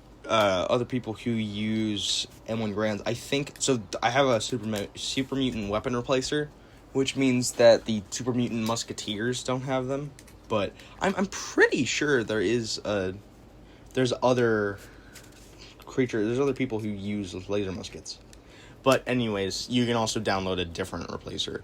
people who use M1 Grands. I think so. I have a super mutant weapon replacer, which means that the super mutant musketeers don't have them. But I'm pretty sure there's other people who use laser muskets. But anyways, you can also download a different replacer.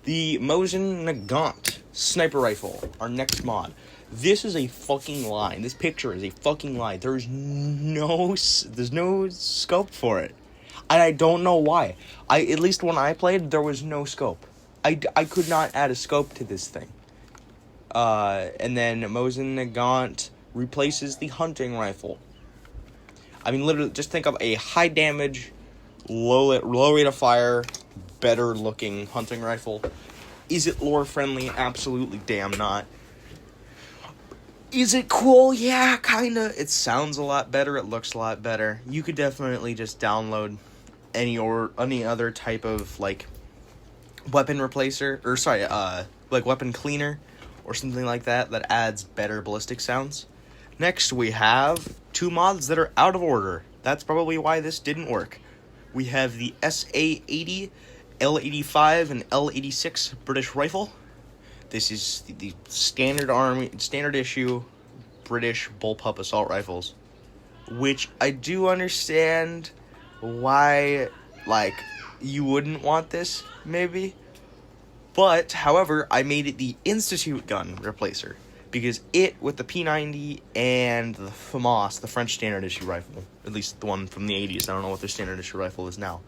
The Mosin Nagant sniper rifle, our next mod. This is a fucking lie. This picture is a fucking lie. There's no scope for it. And I don't know why. At least when I played, there was no scope. I could not add a scope to this thing. And then Mosin Nagant replaces the hunting rifle. I mean, literally, just think of a high damage, low rate of fire, better looking hunting rifle. Is it lore friendly? Absolutely damn not. Is it cool? Yeah, kinda. It sounds a lot better. It looks a lot better. You could definitely just download any other type of like weapon replacer, or sorry, like weapon cleaner or something like that adds better ballistic sounds. Next, we have two mods that are out of order. That's probably why this didn't work. We have the SA-80, L-85, and L-86 British rifle. This is the standard issue British bullpup assault rifles, which I do understand why, like, you wouldn't want this, maybe. But, however, I made it the Institute gun replacer. because it, with the P90 and the FAMAS, the French standard issue rifle, at least the one from the 80s, I don't know what their standard issue rifle is now,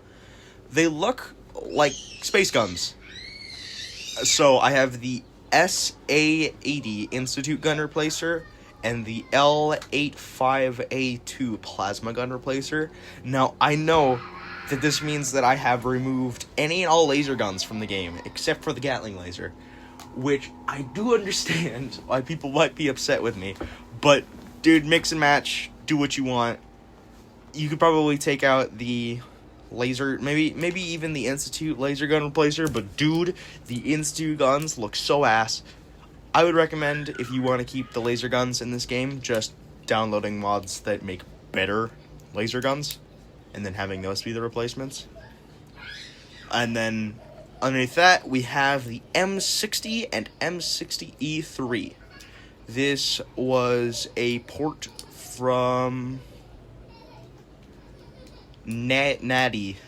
they look like space guns. So I have the SA-80 Institute gun replacer and the L85A2 plasma gun replacer. Now, I know that this means that I have removed any and all laser guns from the game, except for the Gatling laser, which I do understand why people might be upset with me. But, dude, mix and match, do what you want. You could probably take out the laser, maybe even the Institute laser gun replacer, but dude, the Institute guns look so ass. I would recommend, if you want to keep the laser guns in this game, just downloading mods that make better laser guns, and then having those be the replacements. And then, underneath that, we have the M60 and M60E3. This was a port from Natty.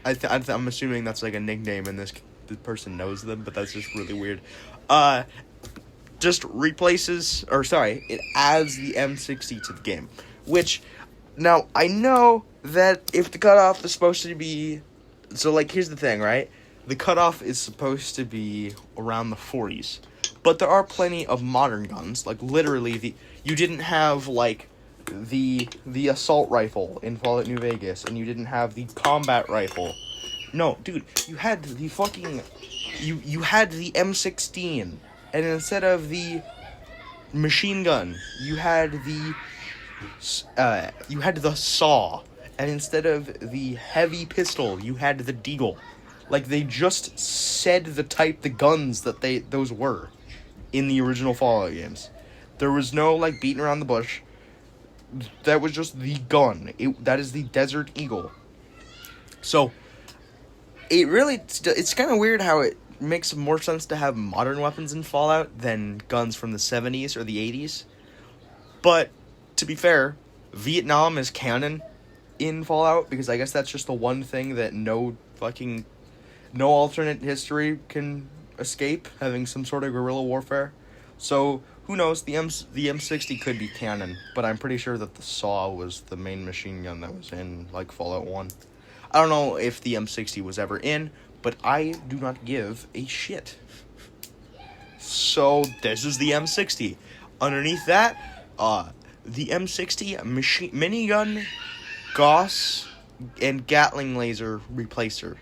I'm assuming that's like a nickname, and this person knows them, but that's just really weird. Just replaces, it adds the M60 to the game. Which, now, I know that if the cutoff is supposed to be... So, like, here's the thing, right? The cutoff is supposed to be around the 40s. But there are plenty of modern guns. Like, literally, you didn't have, like, the assault rifle in Fallout New Vegas, and you didn't have the combat rifle. No, dude, you had the fucking... You had the M16, and instead of the machine gun, you had the saw, and instead of the heavy pistol, you had the deagle. Like, they just said the guns that those were in the original Fallout games. There was no, like, beating around the bush. That was just the gun. That is the Desert Eagle. So, it's kind of weird how it makes more sense to have modern weapons in Fallout than guns from the 70s or the 80s. But, to be fair, Vietnam is canon in Fallout, because I guess that's just the one thing that no alternate history can escape, having some sort of guerrilla warfare. So, who knows, the M60 could be canon, but I'm pretty sure that the SAW was the main machine gun that was in, like, Fallout 1. I don't know if the M60 was ever in, but I do not give a shit. So, this is the M60. Underneath that, the M60 minigun, Gauss, and Gatling laser replacer.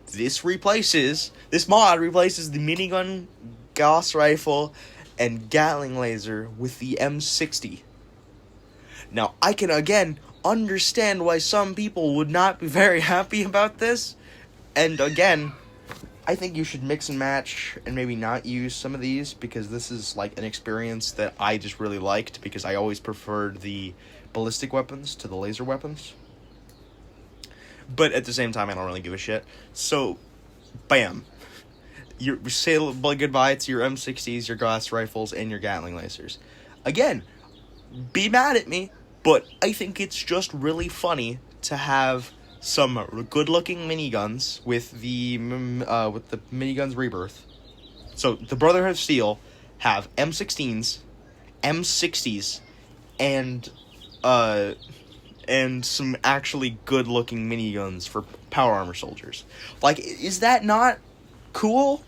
This mod replaces the minigun, Gauss rifle, and Gatling laser with the M60. Now, I can, again, understand why some people would not be very happy about this. And, again, I think you should mix and match and maybe not use some of these, because this is, like, an experience that I just really liked, because I always preferred the ballistic weapons to the laser weapons. But at the same time, I don't really give a shit. So, bam. You say goodbye to your M60s, your Gauss rifles, and your Gatling lasers. Again, be mad at me, but I think it's just really funny to have some good-looking miniguns with the miniguns Rebirth. So, the Brotherhood of Steel have M16s, M60s, and some actually good-looking miniguns for power armor soldiers. Like, is that not cool?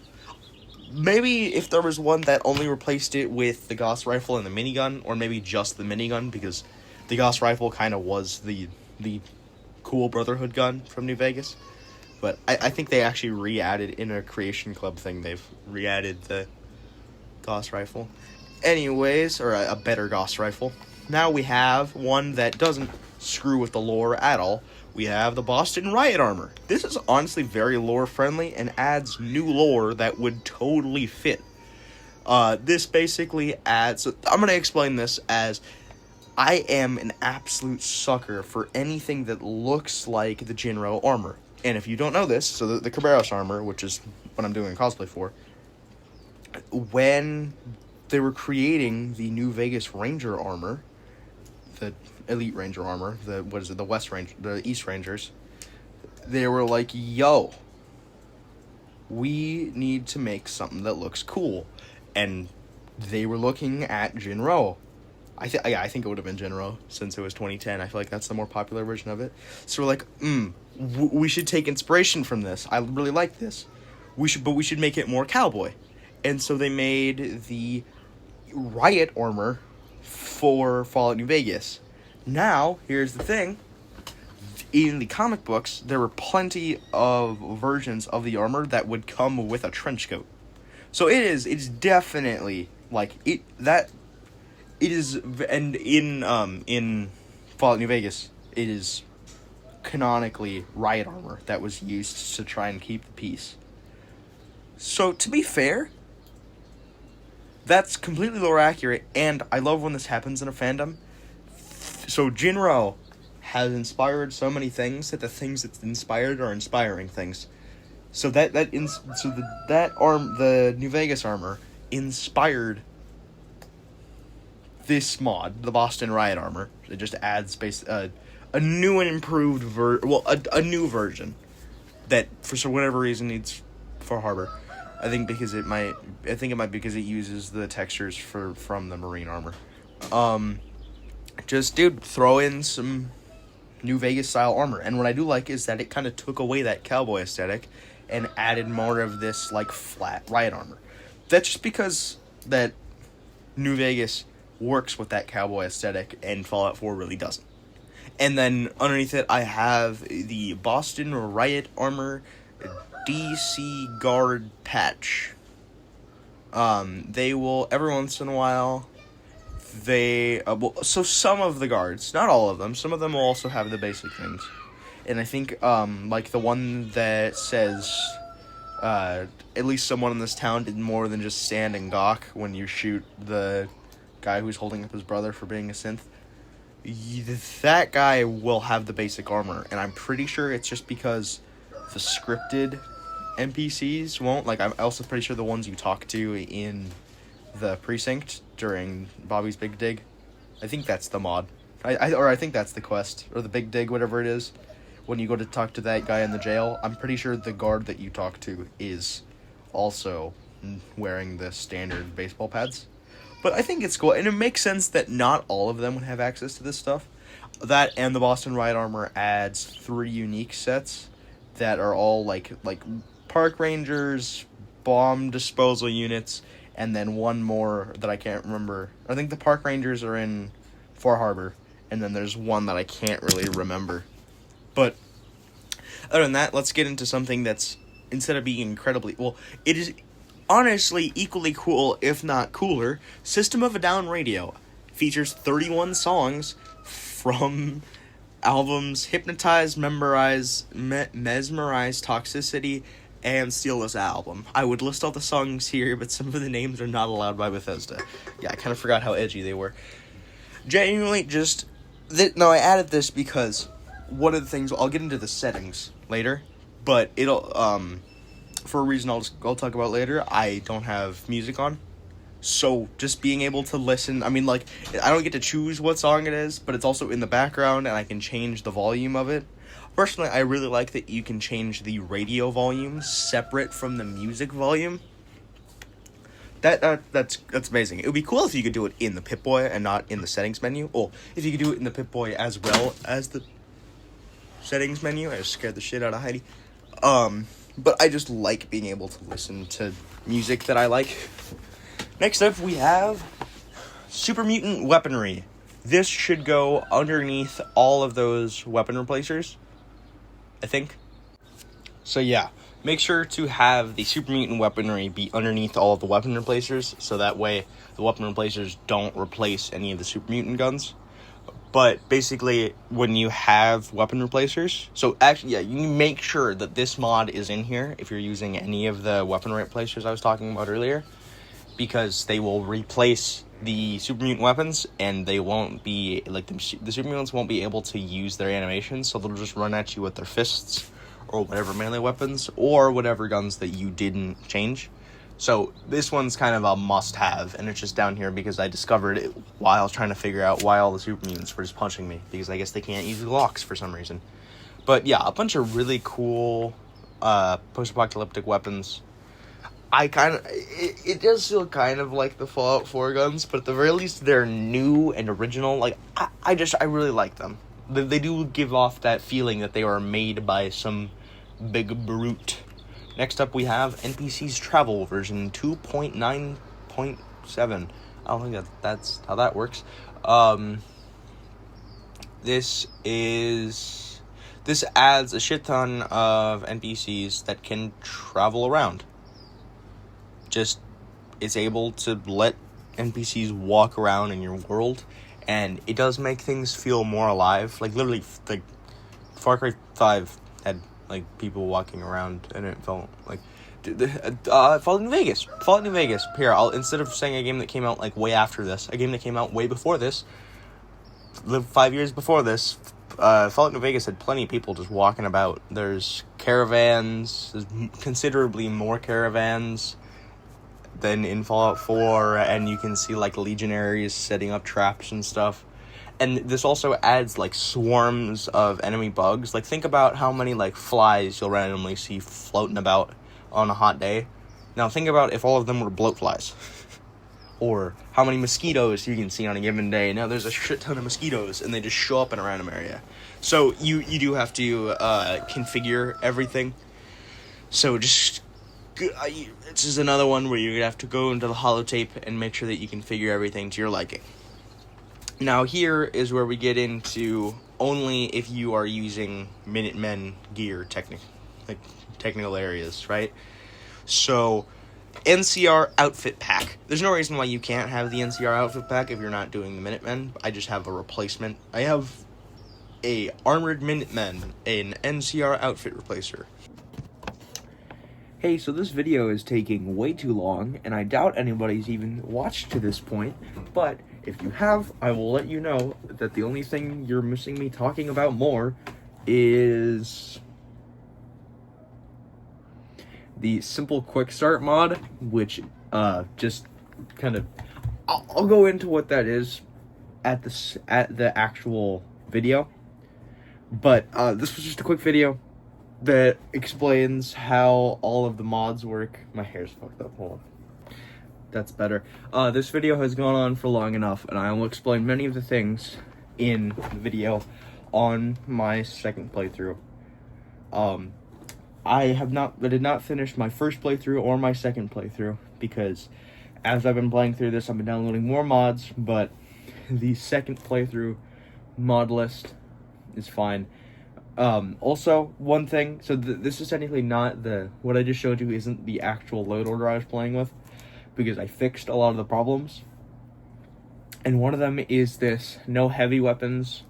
Maybe if there was one that only replaced it with the Gauss rifle and the minigun, or maybe just the minigun, because the Gauss rifle kind of was the cool Brotherhood gun from New Vegas. But I think they actually re-added, in a Creation Club thing, they've re-added the Gauss rifle. Anyways, or a better Gauss rifle. Now we have one that doesn't screw with the lore at all. We have the Boston Riot armor. This is honestly very lore-friendly and adds new lore that would totally fit. This basically adds... So I'm going to explain this as... I am an absolute sucker for anything that looks like the Jinro armor. And if you don't know this, so the Caballeros armor, which is what I'm doing cosplay for, when they were creating the New Vegas Ranger armor, the Elite Ranger armor, the East Rangers, they were like, yo, we need to make something that looks cool. And they were looking at Jinro. I think it would have been Jinro since it was 2010. I feel like that's the more popular version of it. So we're like, we should take inspiration from this. I really like this. We should make it more cowboy. And so they made the Riot armor for Fallout New Vegas. Now, here's the thing. In the comic books, there were plenty of versions of the armor that would come with a trench coat. So it's definitely like and in Fallout New Vegas, it is canonically Riot armor that was used to try and keep the peace. So to be fair, that's completely lore accurate, and I love when this happens in a fandom. So Jinro has inspired so many things that the things it's inspired are inspiring things. So the New Vegas armor inspired this mod, the Boston Riot armor. It just adds a new and improved a new version that for whatever reason needs Far Harbor. I think it might because it uses the textures from the Marine armor. Throw in some New Vegas style armor. And what I do like is that it kind of took away that cowboy aesthetic and added more of this like flat Riot armor. That's just because that New Vegas works with that cowboy aesthetic and Fallout 4 really doesn't. And then underneath it I have the Boston Riot armor DC guard patch. They will every once in a while so some of the guards, not all of them, some of them will also have the basic things. And I think like the one that says at least someone in this town did more than just stand and gawk when you shoot the guy who's holding up his brother for being a synth. That guy will have the basic armor, and I'm pretty sure it's just because the scripted NPCs won't. Like, I'm also pretty sure the ones you talk to in the precinct during Bobby's Big Dig, I think that's the mod. I think that's the quest, or the Big Dig, whatever it is. When you go to talk to that guy in the jail, I'm pretty sure the guard that you talk to is also wearing the standard baseball pads. But I think it's cool, and it makes sense that not all of them would have access to this stuff. That and the Boston Riot armor adds 3 unique sets that are all like park rangers, bomb disposal units, and then one more that I can't remember. I think the park rangers are in Far Harbor, and then there's one that I can't really remember. But other than that, let's get into something that's, instead of being incredibly... Well, it is honestly equally cool, if not cooler. System of a Down Radio features 31 songs from albums Hypnotize, Mesmerize, Toxicity, and Steal This Album. I would list all the songs here, but some of the names are not allowed by Bethesda. Yeah, I kind of forgot how edgy they were. Genuinely, I added this because one of the things, I'll get into the settings later, but it'll, for a reason I'll talk about later, I don't have music on. So just being able to listen, I mean, like, I don't get to choose what song it is, but it's also in the background and I can change the volume of it. Personally, I really like that you can change the radio volume separate from the music volume. That's amazing. It would be cool if you could do it in the Pip-Boy and not in the settings menu. Or if you could do it in the Pip-Boy as well as the settings menu. I just scared the shit out of Heidi. But I just like being able to listen to music that I like. Next up, we have Super Mutant Weaponry. This should go underneath all of those weapon replacers, I think. So yeah, make sure to have the Super Mutant Weaponry be underneath all of the weapon replacers, so that way the weapon replacers don't replace any of the Super Mutant guns. But basically, when you have weapon replacers, so actually, yeah, you make sure that this mod is in here if you're using any of the weapon replacers I was talking about earlier, because they will replace the Super Mutant weapons, and they won't be, like, the Super Mutants won't be able to use their animations, so they'll just run at you with their fists, or whatever melee weapons, or whatever guns that you didn't change. So this one's kind of a must-have, and it's just down here because I discovered it while I was trying to figure out why all the Super Mutants were just punching me, because I guess they can't use locks for some reason. But yeah, a bunch of really cool post-apocalyptic weapons. it does feel kind of like the Fallout 4 guns, but at the very least they're new and original. Like, I really like them. They do give off that feeling that they were made by some big brute. Next up we have NPC's Travel version 2.9.7. I don't think that's how that works. This adds a shit ton of NPCs that can travel around. It's able to let NPCs walk around in your world, and it does make things feel more alive. Like, literally, like, Far Cry 5 had, like, people walking around, and it felt like... Fallout New Vegas. Here, instead of saying a game that came out, like, way after this, a game that came out way before this, lived 5 years before this, Fallout New Vegas had plenty of people just walking about. There's caravans, there's considerably more caravans than in Fallout 4, and you can see, like, legionaries setting up traps and stuff. And this also adds, like, swarms of enemy bugs. Like, think about how many, like, flies you'll randomly see floating about on a hot day. Now, think about if all of them were bloat flies. Or how many mosquitoes you can see on a given day. Now, there's a shit ton of mosquitoes, and they just show up in a random area. So, you do have to configure everything. So, this is another one where you have to go into the holotape and make sure that you configure everything to your liking. Now, here is where we get into only if you are using Minutemen gear, technical areas, right? So, NCR outfit pack. There's no reason why you can't have the NCR outfit pack if you're not doing the Minutemen. I just have a replacement. I have a armored Minutemen, an NCR outfit replacer. Hey, so this video is taking way too long, and I doubt anybody's even watched to this point, but if you have, I will let you know that the only thing you're missing me talking about more is the simple quick start mod, which just kind of I'll go into what that is at the actual video, but this was just a quick video that explains how all of the mods work. My hair's fucked up. Hold on. That's better. This video has gone on for long enough, and I will explain many of the things in the video on my second playthrough. I did not finish my first playthrough or my second playthrough, because as I've been playing through this, I've been downloading more mods, but the second playthrough mod list is fine. Also, one thing, so this is technically not what I just showed you isn't the actual load order I was playing with, because I fixed a lot of the problems. And one of them is this no heavy weapons,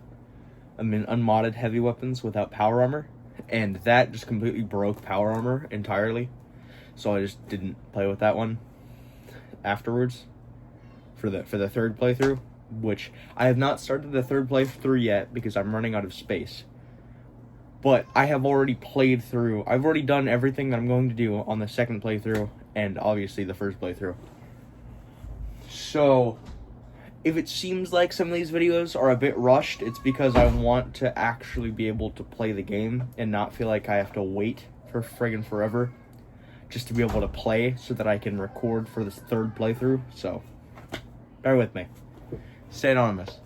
unmodded heavy weapons without power armor. And that just completely broke power armor entirely. So I just didn't play with that one afterwards for the third playthrough, which I have not started the third playthrough yet because I'm running out of space. But I have already I've already done everything that I'm going to do on the second playthrough, and obviously the first playthrough. So, if it seems like some of these videos are a bit rushed, it's because I want to actually be able to play the game and not feel like I have to wait for friggin' forever just to be able to play so that I can record for this third playthrough. So, bear with me. Stay anonymous.